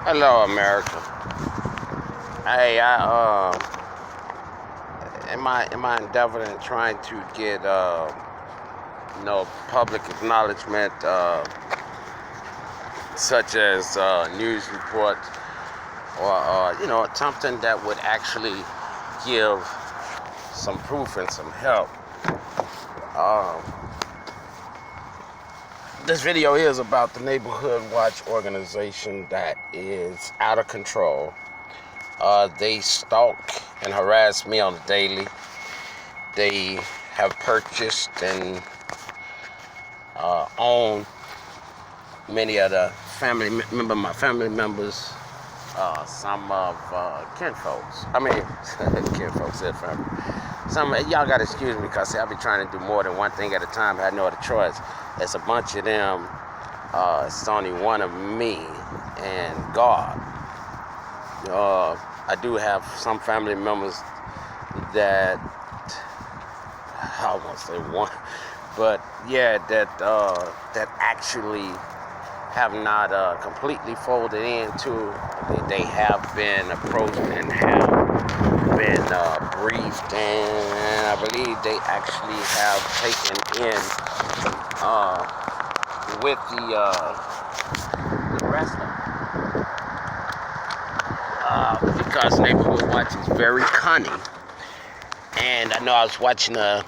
Hello, America. Hey, in my endeavor in trying to get public acknowledgement, such as news reports or something that would actually give some proof and some help. Um, this video is about the Neighborhood Watch organization that is out of control. They stalk and harass me on the daily. They have purchased and own many of the my family members, some of kinfolks. I mean, kinfolks said family. Some y'all gotta excuse me because I be trying to do more than one thing at a time. I had no other choice. There's a bunch of them. It's only one of me and God. I do have some family members that I won't say one, but yeah, that actually have not completely folded into. They have been approached and have been briefed, and I believe they actually have taken in with the rest of them. Because Neighborhood Watch is very cunning. And I know I was watching a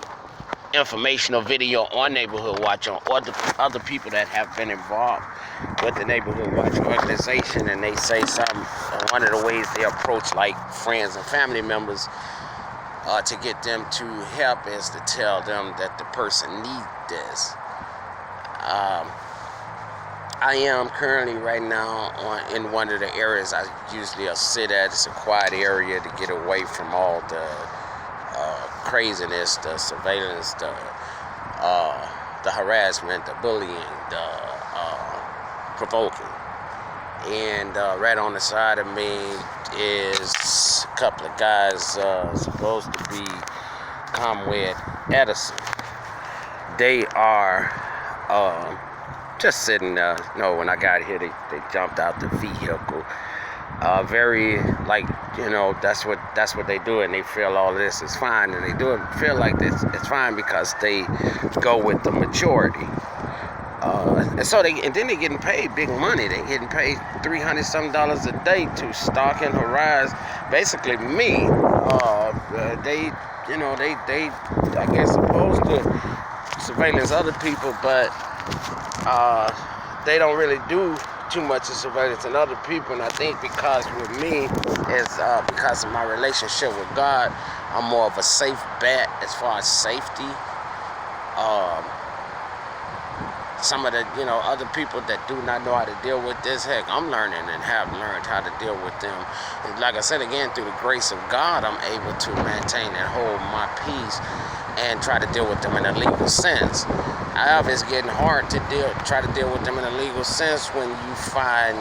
informational video on Neighborhood Watch on other people that have been involved with the Neighborhood Watch organization, and they say one of the ways they approach like friends and family members to get them to help is to tell them that the person needs this. I am currently right now in one of the areas I usually sit at. It's a quiet area to get away from all the craziness, the surveillance, the harassment, the bullying, the provoking. And right on the side of me is a couple of guys supposed to be Comwed Edison. They are just sitting there. When I got here, they jumped out the vehicle. Very that's what they do, and they feel all this is fine, and they do it feel like this it's fine because they go with the majority. And then they're getting paid big money. They're getting paid $300 some a day to stalk and harass basically me. They I guess supposed to surveillance other people, but they don't really do too much of surveillance in other people. And I think because with me is because of my relationship with God, I'm more of a safe bet as far as safety. Some of the other people that do not know how to deal with this, heck, I'm learning and have learned how to deal with them. And like I said again, through the grace of God, I'm able to maintain and hold my peace and try to deal with them in a legal sense. However, it's getting hard to try to deal with them in a legal sense when you find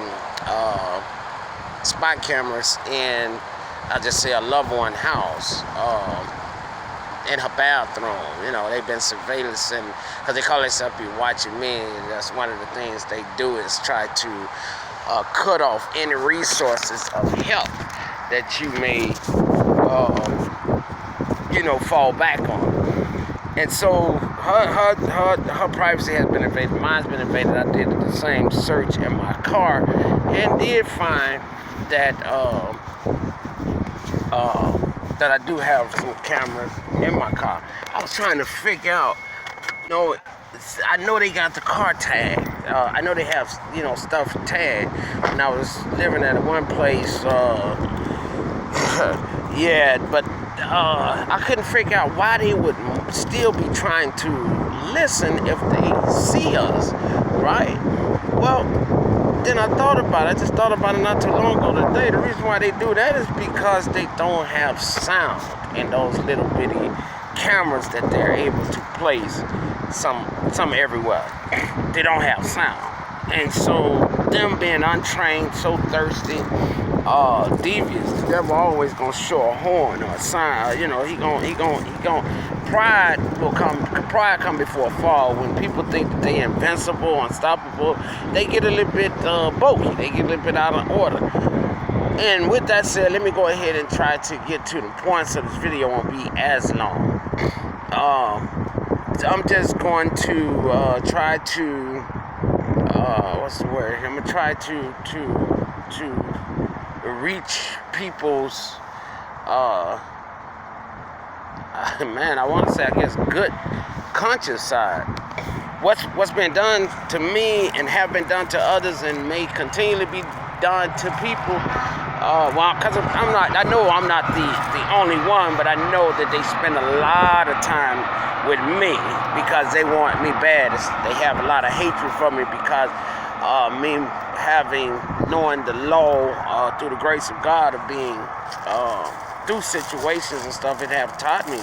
spot cameras in, I'll just say, a loved one house, in her bathroom. They've been surveillancing, because they call themselves be watching me, and that's one of the things they do is try to cut off any resources of help that you may fall back on. And so her privacy has been invaded. Mine's been invaded. I did the same search in my car and did find that that I do have some cameras in my car. I was trying to figure out, I know they got the car tagged. I know they have stuff tagged. And I was living at one place. Yeah, but I couldn't figure out why they would still be trying to listen if they see us, right? Well, then I just thought about it not too long ago today. The reason why they do that is because they don't have sound in those little bitty cameras that they're able to place some everywhere. They don't have sound. And so them being untrained, so thirsty, devious, the devil always gonna show a horn or a sign. He gonna pride come before a fall. When people think that they're invincible, unstoppable, they get a little bit bogey. They get a little bit out of order. And with that said, let me go ahead and try to get to the point so this video won't be as long. I'm just going to try to what's the word? I'm gonna try to reach people's man, I want to say, I guess, good conscious side. What's been done to me and have been done to others and may continually be done to people. Well, because I know I'm not the only one, but I know that they spend a lot of time with me because they want me bad. They have a lot of hatred for me because me knowing the law through the grace of God of being through situations and stuff, it have taught me,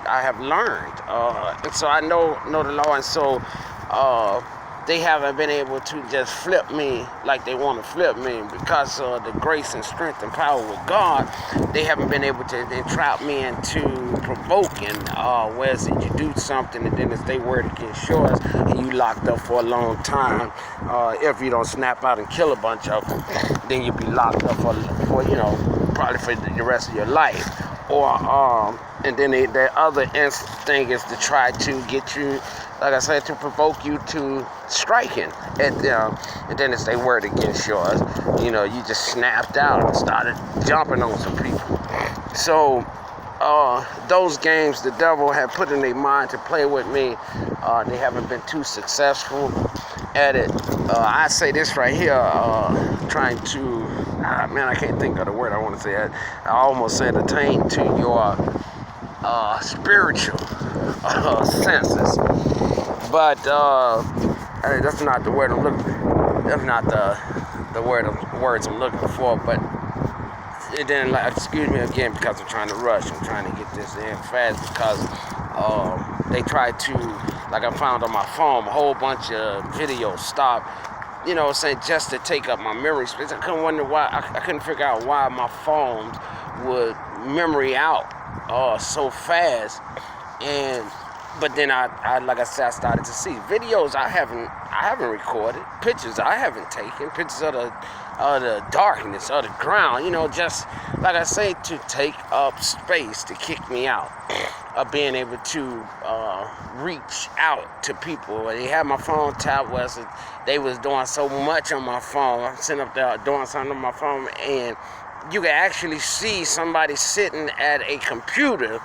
I have learned, and so I know the law, and so they haven't been able to just flip me like they want to flip me because of the grace and strength and power with God. They haven't been able to entrap me into provoking, whereas if you do something and then it's their word against yours and you locked up for a long time, if you don't snap out and kill a bunch of them, then you'll be locked up for probably for the rest of your life. Or and then the other thing is to try to get you, like I said, to provoke you to striking at them, and then it's their word against yours. You just snapped out and started jumping on some people. So those games the devil had put in their mind to play with me, they haven't been too successful at it. I say this right here, trying to, man, I can't think of the word I want to say. I almost said attain to your spiritual senses, but that's not the word I'm looking. That's not the words I'm looking for. But it didn't. Excuse me again because I'm trying to rush. I'm trying to get this in fast because they tried to, like I found on my phone, a whole bunch of videos stopped. Saying just to take up my memory space. I couldn't wonder why. I couldn't figure out why my phones would memory out so fast. But then I like I said, I started to see videos I haven't recorded, pictures I haven't taken, pictures of the darkness, of the ground. Just like I say, to take up space, to kick me out of being able to reach out to people. They had my phone tapped, they was doing so much on my phone. I'm sitting up there doing something on my phone, and you can actually see somebody sitting at a computer,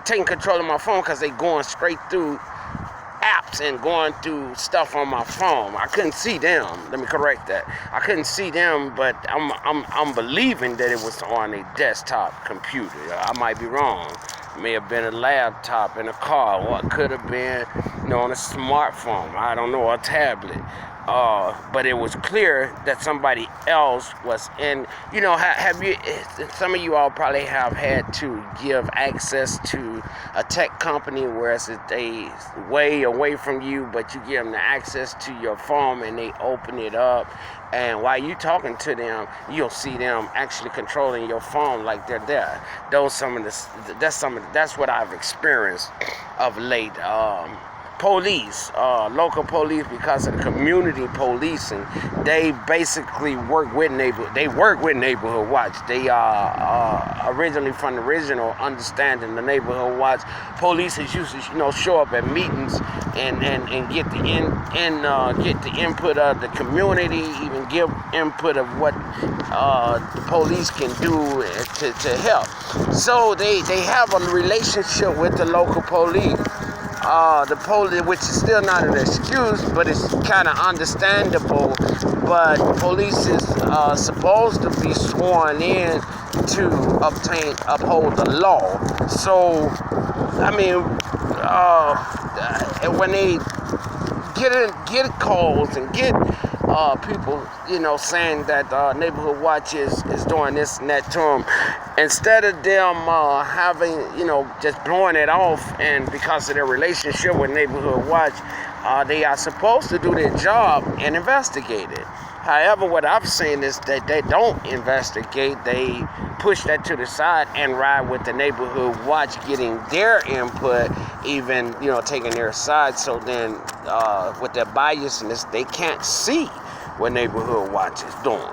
taking control of my phone because they going straight through apps and going through stuff on my phone. I couldn't see them. Let me correct that. I couldn't see them, but I'm believing that it was on a desktop computer. I might be wrong. It may have been a laptop in a car, or it could have been, on a smartphone. I don't know, a tablet. But it was clear that somebody else was in. Have you? Some of you all probably have had to give access to a tech company where it's a way away from you, but you give them the access to your phone and they open it up. And while you talking to them, you'll see them actually controlling your phone like they're there. That's what I've experienced of late. Police, local police, because of the community policing, they basically work with neighborhood watch. They are originally from the original understanding the neighborhood watch. Police is used to show up at meetings and get the input of the community, even give input of what the police can do to help. So they have a relationship with the local police. The police, which is still not an excuse, but it's kind of understandable. But police is supposed to be sworn in to uphold the law. So, when they get calls and get people, saying that neighborhood watch is doing this and that to them, instead of them having, just blowing it off, and because of their relationship with neighborhood watch, they are supposed to do their job and investigate it. However, what I've seen is that they don't investigate. They push that to the side and ride with the neighborhood watch, getting their input, even, taking their side. So then with their biasness, they can't see what neighborhood watch is doing.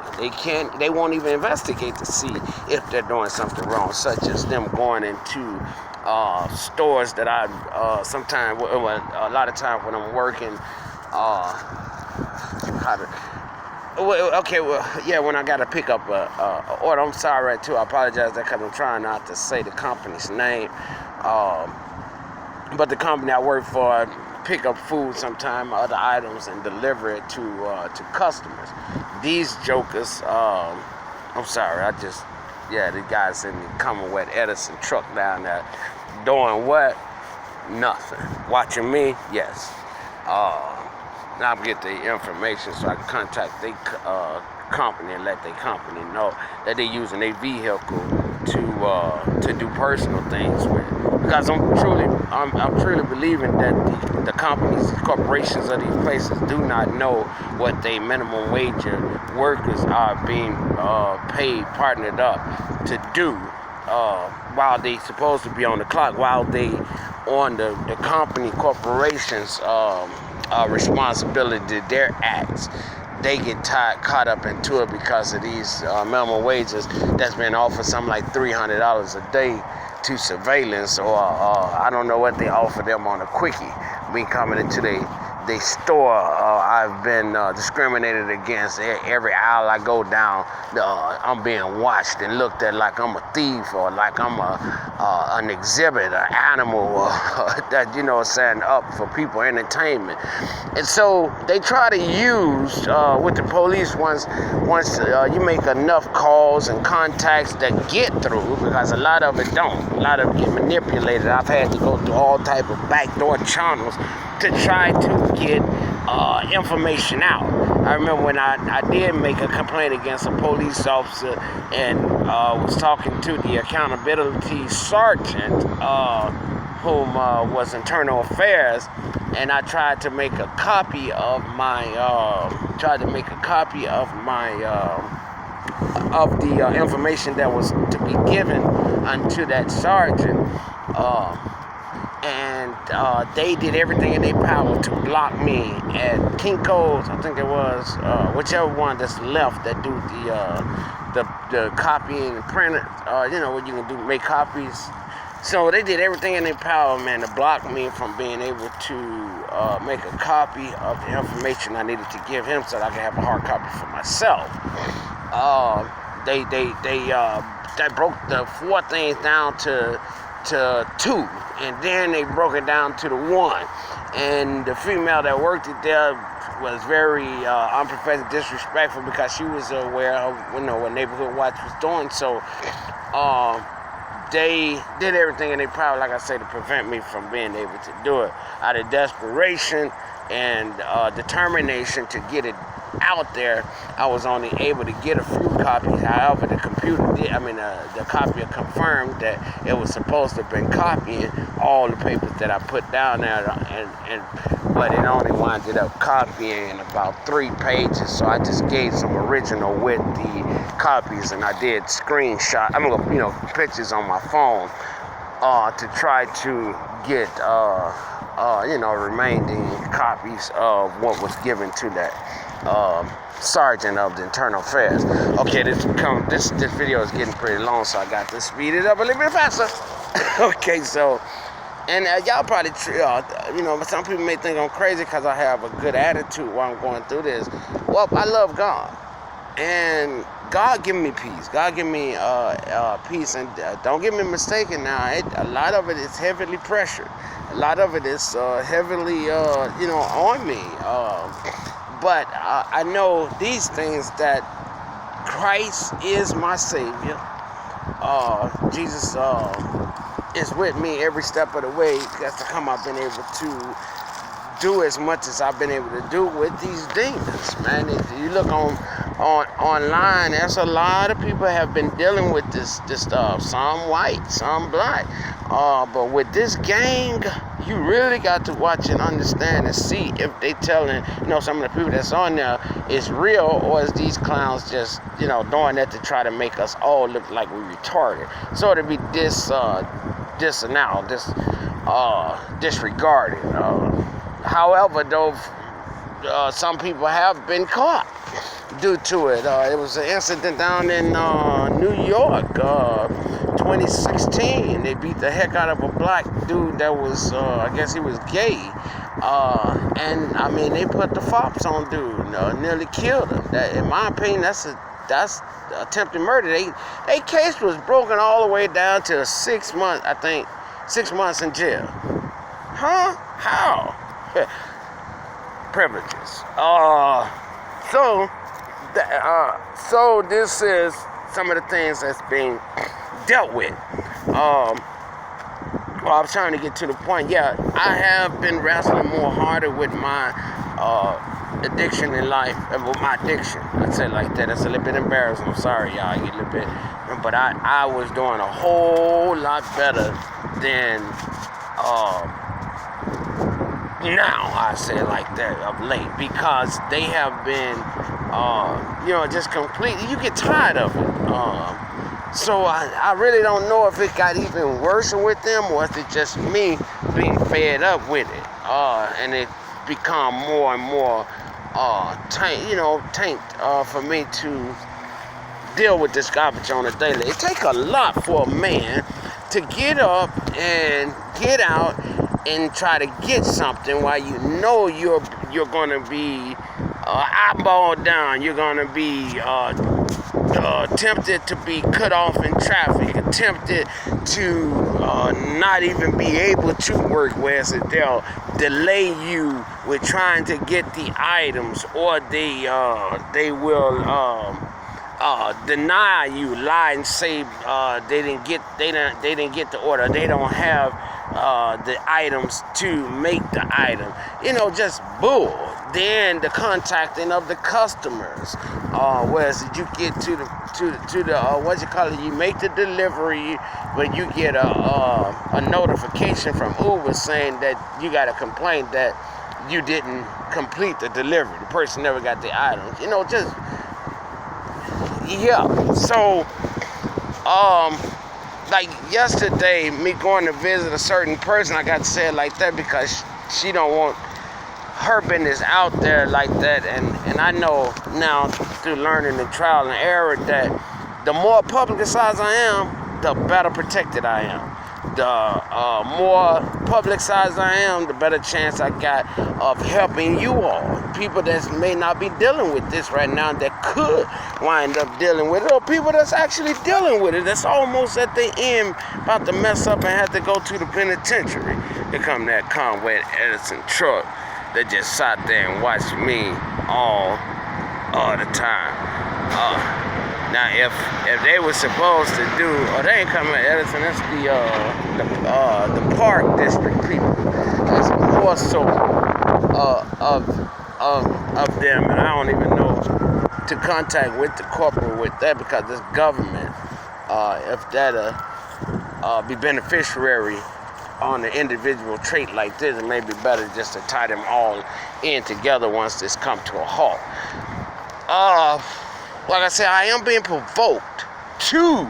They won't even investigate to see if they're doing something wrong, such as them going into stores that I sometimes, a lot of times when I'm working, when I gotta pick up a order. I'm sorry too. I apologize that because I'm trying not to say the company's name. But the company I work for pick up food sometime, other items, and deliver it to customers. These jokers, I'm sorry, the guys in the Commonwealth Edison truck down there doing what? Nothing. Watching me? Yes. Now I get the information so I can contact the company and let the company know that they're using their vehicle to do personal things with. Because I'm truly believing that the companies, corporations of these places do not know what they minimum wage workers are being paid, partnered up to do while they supposed to be on the clock, while they on the company, corporations responsibility, their acts. They get caught up into it because of these minimum wages that's been offered something like $300 a day to surveillance, or I don't know what they offer them on a quickie. Me coming into they store, I've been discriminated against. Every aisle I go down, I'm being watched and looked at like I'm a thief, or like I'm an exhibit, an animal, that, up for people entertainment. And so they try to use, with the police, once you make enough calls and contacts that get through, because a lot of it don't. A lot of it get manipulated. I've had to go through all type of backdoor channels to try to get information out. I remember when I did make a complaint against a police officer and was talking to the accountability sergeant, whom was internal affairs, and I tried to make a copy of my of the information that was to be given unto that sergeant. And they did everything in their power to block me at Kinko's, I think it was, whichever one that's left that do the copying and printing, what you can do, make copies. So they did everything in their power, man, to block me from being able to make a copy of the information I needed to give him so that I could have a hard copy for myself. They broke the 4 things down to 2, and then they broke it down to the 1. And the female that worked it there was very unprofessional, disrespectful, because she was aware of what Neighborhood Watch was doing. So they did everything in their power, like I say, to prevent me from being able to do it. Out of desperation and determination to get it out there, I was only able to get a few copies. However, the copier confirmed that it was supposed to have been copying all the papers that I put down there, but it only winded up copying about 3 pages. So I just gave some original with the copies, and I did screenshot, pictures on my phone to try to get remaining copies of what was given to that sergeant of the internal affairs. Okay, this video is getting pretty long, so I got to speed it up a little bit faster. Okay, so, and y'all probably, some people may think I'm crazy because I have a good attitude while I'm going through this. Well, I love God, and God give me peace. God give me peace, and don't get me mistaken now. A lot of it is heavily pressured. A lot of it is heavily, on me. But I know these things, that Christ is my Savior. Jesus is with me every step of the way. That's how come I've been able to do as much as I've been able to do with these demons, man. If you look online, there's a lot of people have been dealing with this stuff. Some white, some black. But with this gang, You really got to watch and understand and see if they telling, some of the people that's on there is real, or is these clowns just, doing that to try to make us all look like we retarded. So to be disregarded. However, though, some people have been caught due to it. It was an incident down in New York, 2016. They beat the heck out of a black dude that was, I guess he was gay. And I mean, they put the fops on dude, nearly killed him. That, in my opinion, that's attempted murder. They case was broken all the way down to 6 months, I think, 6 months in jail. Huh? How? Privileges. So this is some of the things that's being dealt with. Well, I was trying to get to the point. Yeah, I have been wrestling more harder with my addiction in life, with my addiction. I'd say it like that. That's a little bit embarrassing. I'm sorry, y'all. I get a little bit, but I was doing a whole lot better than now, I say it like that, of late, because they have been, just completely, you get tired of it. So I really don't know if it got even worse with them, or if it's just me being fed up with it, and it become more and more taint for me to deal with this garbage on a daily. It takes a lot for a man to get up and get out and try to get something while you're gonna be eyeballed down. You're gonna be tempted to be cut off in traffic, tempted to not even be able to work, whereas they'll delay you with trying to get the items, or they will deny you, lie and say they didn't get the order, they don't have the items to make the item, just bull. Then the contacting of the customers, whereas you get to the you make the delivery, but you get a notification from Uber saying that you got a complaint that you didn't complete the delivery, the person never got the items, so like yesterday, me going to visit a certain person, I got to say it like that because she don't want her business out there like that, and I know now through learning and trial and error that the more publicized I am, the better protected I am. The more publicized I am, the better chance I got of helping you all. People that may not be dealing with this right now that could wind up dealing with it, or people that's actually dealing with it, that's almost at the end, about to mess up and have to go to the penitentiary. Here come that Conway Edison truck that just sat there and watched me all the time. Now, if they were supposed to do, or they ain't coming at Edison, that's the Park District people. That's more so of them, and I don't even know to contact with the corporate with that, because this government, if that'll be beneficiary on an individual trait like this, it may be better just to tie them all in together once this come to a halt. Like I said, I am being provoked to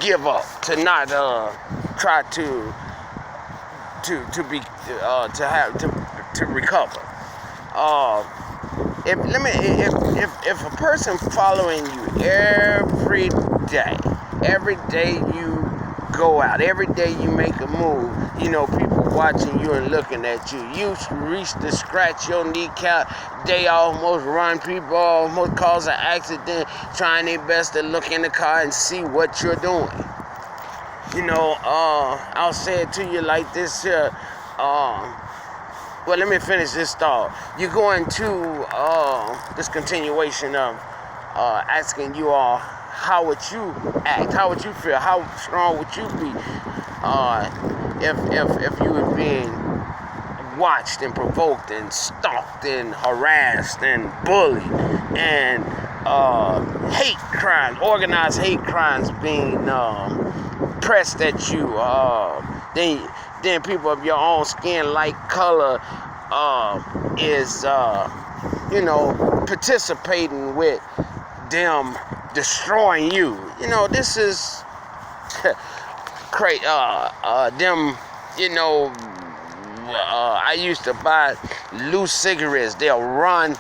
give up, to not try to recover. If a person following you every day you go out, every day you make a move, people watching you and looking at you. You reach to scratch your kneecap, they almost run, people almost cause an accident, trying their best to look in the car and see what you're doing. I'll say it to you like this here. Well, let me finish this thought. You go into this continuation of asking you all, how would you act? How would you feel? How strong would you be if you were being watched and provoked and stalked and harassed and bullied and hate crimes, organized hate crimes being pressed at you, then people of your own skin, like color, is participating with them destroying you. This is crazy. I used to buy loose cigarettes. They'll run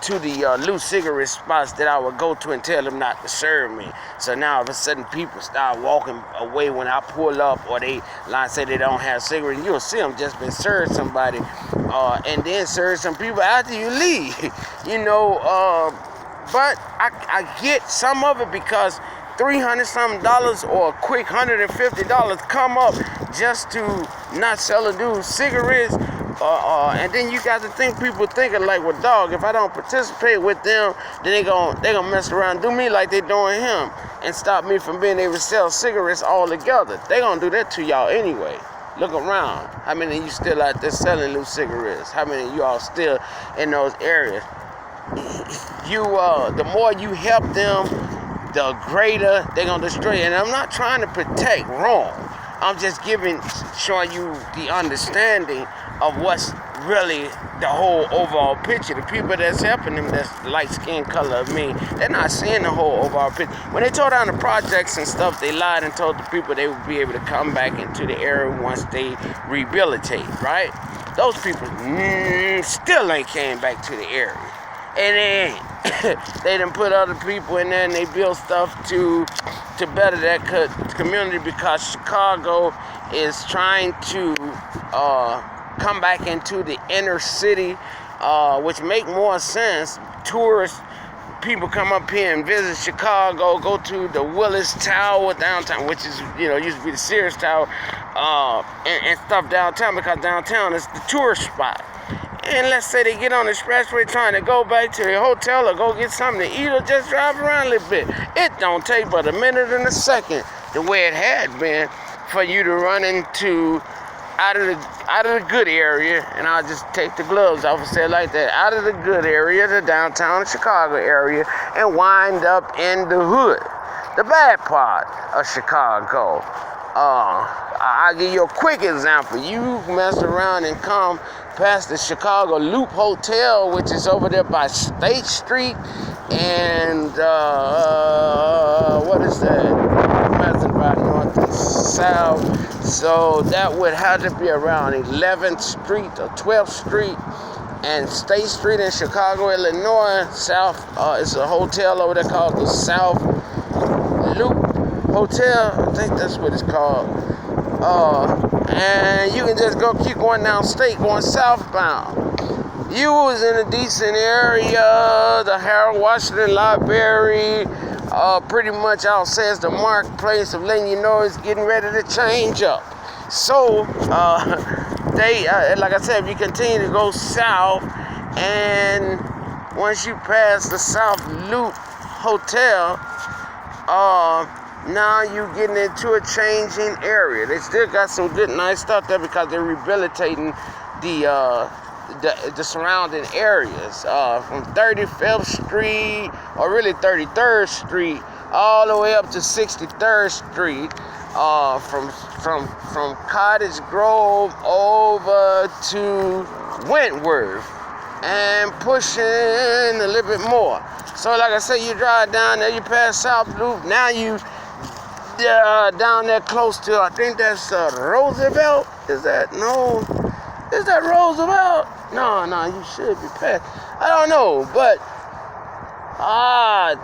to the loose cigarette spots that I would go to and tell them not to serve me. So now all of a sudden people start walking away when I pull up, or they say they don't have cigarettes. You'll see them just been served somebody, and then serve some people after you leave. But I get some of it because $300-something or a quick $150 come up just to not sell a dude cigarettes. And then you got to think people thinking like, well, dog, if I don't participate with them, then they gonna mess around, do me like they doing him, and stop me from being able to sell cigarettes altogether. They gonna do that to y'all anyway. Look around. How many of you still out there selling loose cigarettes? How many of you all still in those areas? The more you help them, the greater they're gonna destroy you. And I'm not trying to protect wrong. I'm just showing you the understanding of what's really the whole overall picture. The people that's helping them, that's light skin color of me, they're not seeing the whole overall picture. When they tore down the projects and stuff, they lied and told the people they would be able to come back into the area once they rehabilitate, right? Those people still ain't came back to the area. And they done put other people in there, and they build stuff to better that community, because Chicago is trying to come back into the inner city, which make more sense. Tourists, people come up here and visit Chicago, go to the Willis Tower downtown, which is, used to be the Sears Tower, and stuff downtown, because downtown is the tourist spot. And let's say they get on the expressway trying to go back to their hotel or go get something to eat or just drive around a little bit. It don't take but a minute and a second, the way it had been, for you to run into out of the good area, and I'll just take the gloves off and say it like that, out of the good area, the downtown Chicago area, and wind up in the hood, the bad part of Chicago. I'll give you a quick example. You mess around and come past the Chicago Loop Hotel, which is over there by State Street, and what is that? Messing by north and south. So that would have to be around 11th Street or 12th Street and State Street in Chicago, Illinois. South, it's a hotel over there called the South Loop Hotel. I think that's what it's called. And you can just keep going down state, going southbound. You was in a decent area, the Harold Washington Library, pretty much I'll say it's the marketplace of letting you know it's getting ready to change up. So, like I said, if you continue to go south, and once you pass the South Loop Hotel, now you're getting into a changing area. They still got some good, nice stuff there because they're rehabilitating the surrounding areas, from 35th Street, or really 33rd Street, all the way up to 63rd Street, from Cottage Grove over to Wentworth, and pushing a little bit more. So like I said, you drive down there, you pass South Loop, now you down there close to, I think that's Roosevelt. Is that Roosevelt? No, you should be past. I don't know, but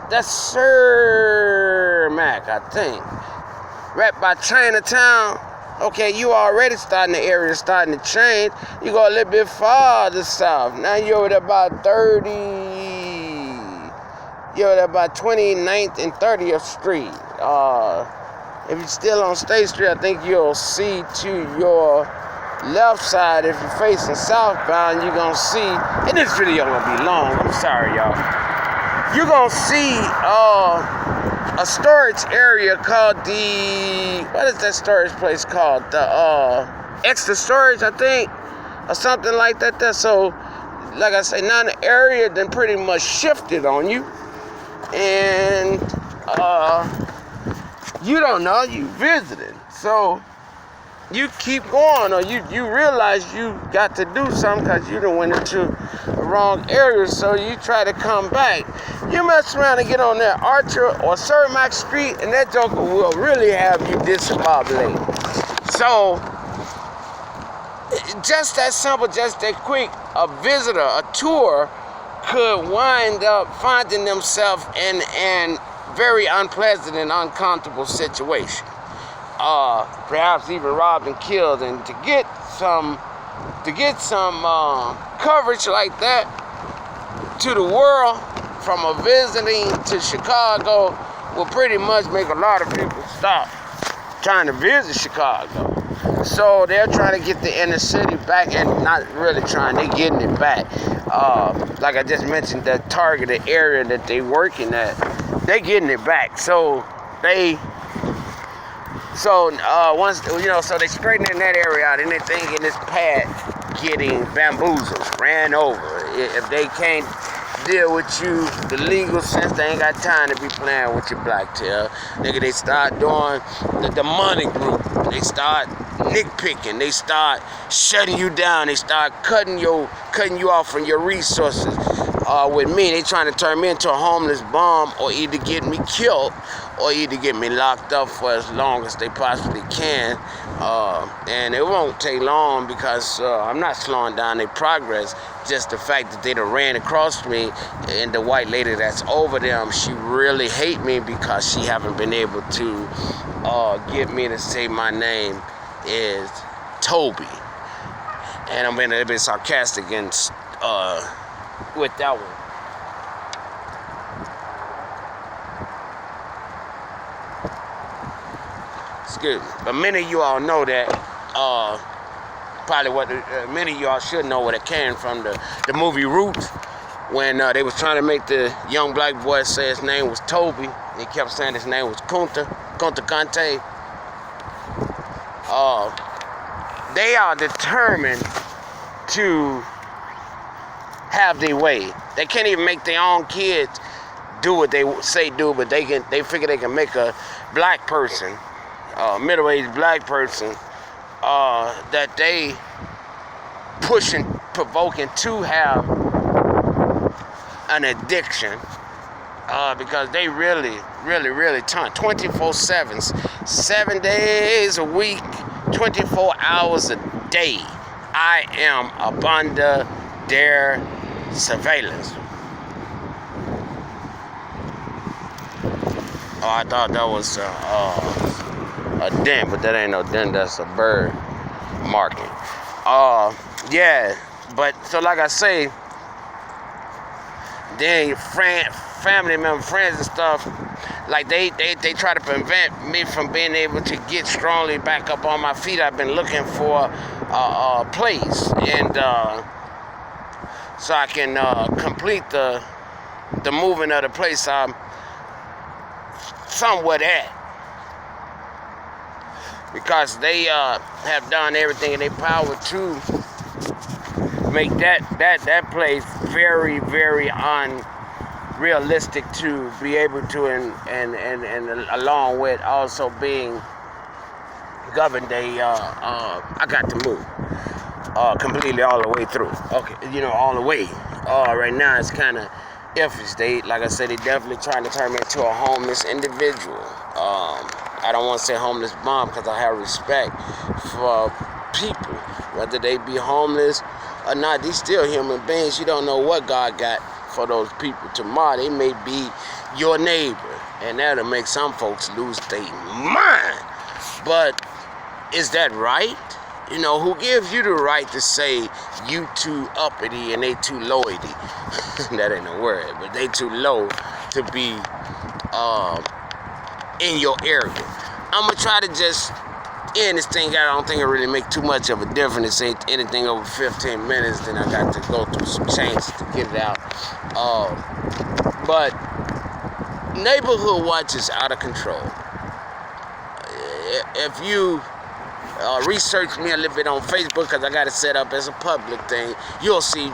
that's Sir Mac, I think. Right by Chinatown. Okay, you already starting, the area starting to change. You go a little bit farther south. Now you're over there about 29th and 30th Street. If you're still on State Street, I think you'll see to your left side, if you're facing southbound, you're gonna see, and this video gonna be long, I'm sorry y'all, you're gonna see a storage area called what is that storage place called? The extra storage, I think, or something like that there. So like I say, now the area then pretty much shifted on you, and you don't know, you visited. So you keep going, or you realize you got to do something because you done went into the wrong area, so you try to come back. You mess around and get on that Archer or Cermak Street, and that joker will really have you discombobulated. So, just that simple, just that quick, a visitor, a tour, could wind up finding themselves in an very unpleasant and uncomfortable situation. Perhaps even robbed and killed. And to get some coverage like that to the world from a visiting to Chicago will pretty much make a lot of people stop trying to visit Chicago. So they're trying to get the inner city back, and not really trying, they're getting it back. Like I just mentioned, the targeted area that they working at, they getting it back. So once, so they straightening that area out, and they thinking this path getting bamboozled, ran over. If they can't deal with you, the legal sense, they ain't got time to be playing with your black tail. Nigga, they start doing the money group. They start nitpicking. They start shutting you down. They start cutting you off from your resources. With me, they trying to turn me into a homeless bum, or either get me killed, or either get me locked up for as long as they possibly can. And it won't take long, because I'm not slowing down their progress. Just the fact that they done ran across me, and the white lady that's over them, she really hate me because she haven't been able to get me to say my name is Toby. And I'm being a little bit sarcastic and with that one. Excuse me. But many of you all know that, probably what many of y'all should know where it came from, the movie Roots, when they was trying to make the young black boy say his name was Toby. He kept saying his name was Kunta Kante. They are determined to have their way. They can't even make their own kids do what they say do, but they figure they can make a black person, middle-aged black person, that they pushing, provoking to have an addiction, because they really turn 24/7, 7 days a week, 24 hours a day. I am up under their surveillance. Oh, I thought that was a dent, but that ain't no dent. That's a bird marking. Yeah, but so like I say, then your family member, friends and stuff, like they try to prevent me from being able to get strongly back up on my feet. I've been looking for a place, and so I can complete the moving of the place I'm somewhat at, because they have done everything in their power to make that place very, very unrealistic to be able to, and along with also being governed, I got to move completely all the way through. Okay, all the way. Right now it's kind of iffy. They, like I said, they definitely trying to turn me into a homeless individual. I don't want to say homeless bum, because I have respect for people, whether they be homeless or not. These still human beings. You don't know what God got for those people tomorrow. They may be your neighbor, and that'll make some folks lose their mind. But is that right? Who gives you the right to say you too uppity and they too lowity? That ain't a word, but they too low to be in your area. I'm gonna try to just end this thing out. I don't think it really make too much of a difference. It ain't anything over 15 minutes, then I got to go through some changes to get it out. But neighborhood watch is out of control. If you research me a little bit on Facebook, because I got it set up as a public thing, you'll see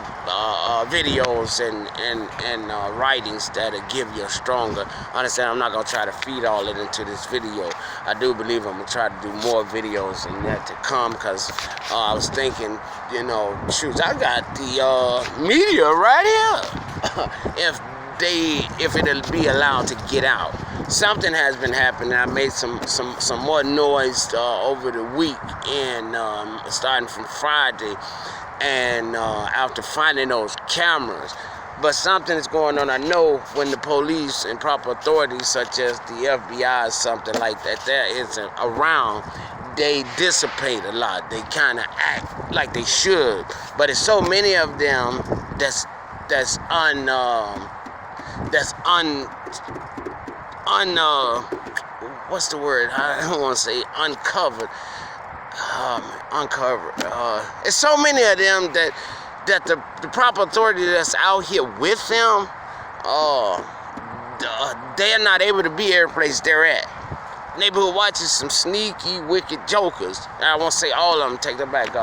videos and writings that'll give you a stronger understanding. I'm not going to try to feed all it into this video. I do believe I'm going to try to do more videos and that to come, because I was thinking, you know, shoot, I got the media right here. if it'll be allowed to get out. Something has been happening. I made some more noise over the week, and starting from Friday, and after finding those cameras. But something is going on. I know when the police and proper authorities, such as the FBI or something like that, there isn't around, they dissipate a lot. They kind of act like they should. But it's so many of them that's what's the word? I don't want to say uncovered. Uncovered. It's so many of them that the proper authority that's out here with them, they're not able to be every place they're at. Neighborhood Watch is some sneaky, wicked jokers. I won't say all of them. Take that back,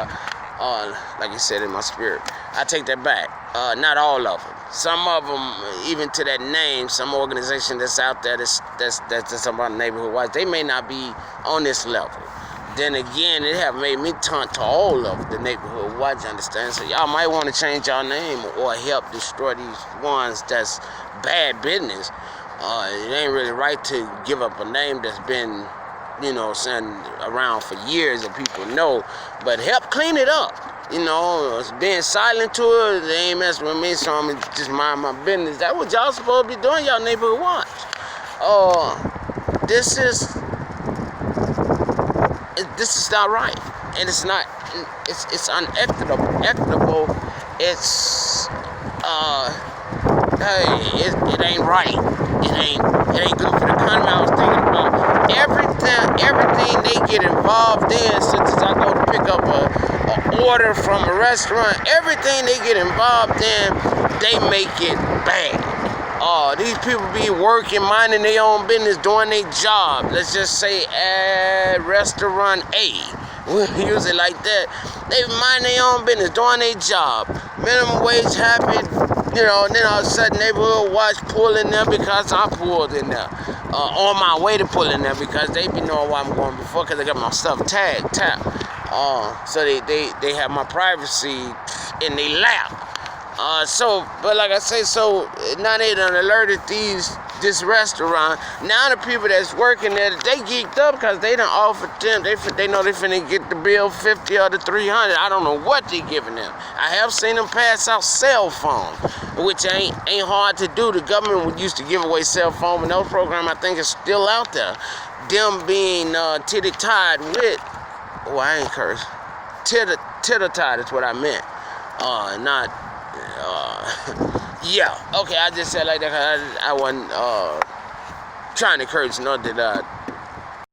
like you said in my spirit. I take that back. Not all of them. Some of them, even to that name, some organization that's out there that's about Neighborhood Watch, they may not be on this level. Then again, it have made me taunt to all of the Neighborhood Watch, understand? So y'all might want to change y'all name or help destroy these ones that's bad business. It ain't really right to give up a name that's been, you know, saying around for years that people know, but help clean it up. You know, being silent to it, they ain't messing with me, so I'm just mind my business. That's what y'all supposed to be doing, y'all Neighborhood Watch. This is not right, and it's not. It's unequitable. It's hey, it ain't right. It ain't good for the economy. I was thinking about everything they get involved in, such as I go to pick up a order from a restaurant. Everything they get involved in, they make it bad. These people be working, minding their own business, doing their job. Let's just say at restaurant A. We'll use it like that. They mind their own business, doing their job. Minimum wage happened, you know, and then all of a sudden Neighborhood Watch pull in there because I pulled in there. On my way to pull in there, because they be knowing where I'm going before, because they got my stuff tapped. So they have my privacy in their lap. But like I say, so now they done alerted this restaurant. Now the people that's working there, they geeked up because they done offered them. They know they finna get the bill 50 or the 300. I don't know what they giving them. I have seen them pass out cell phones, which ain't hard to do. The government used to give away cell phone, and those programs I think is still out there. Them being titty-tied with, oh, I ain't curse. Titty-tied is what I meant. Not. Yeah, okay, I just said like that because I wasn't trying to curse, nor did I